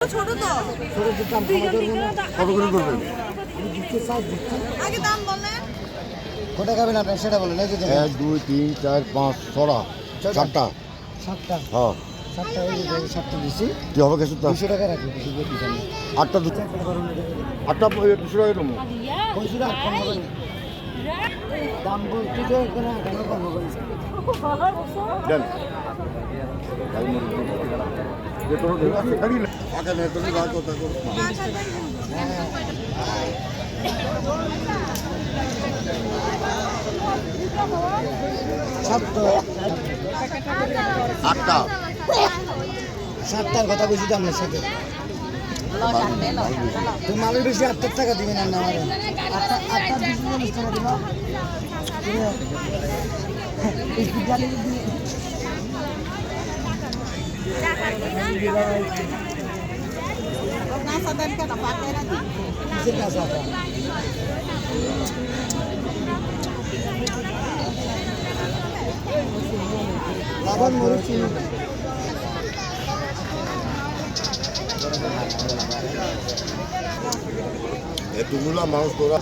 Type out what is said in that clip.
ছোট তো ছোট দাম কত করে করবেন? আগে দাম বলেন। কটা খাবেন আপনার সেটা বলেন। এই যে 1 2 3 4 5 6টা 7টা 7টা হ্যাঁ 7টা এই যে 7টা দিছি কি হবে কিছু 200 টাকা রাখি কিছু বেশি জানি 8টা 200 টাকা দেবো কইছি না কম হবে না দাম বলতে যে এখানে কেন কম হবে না দেন তাই মনে যে তোর আছে খালি না আগে না তুমি রাত কথা কর আটটা 7টার কথা বলছি তো আপনার সাথে তো মালের বেশি 8 টাকা দিবেন না আমার 8টা 20 টাকা দিবা লাবণ মরিচ এতগুলা মানুষ তোরা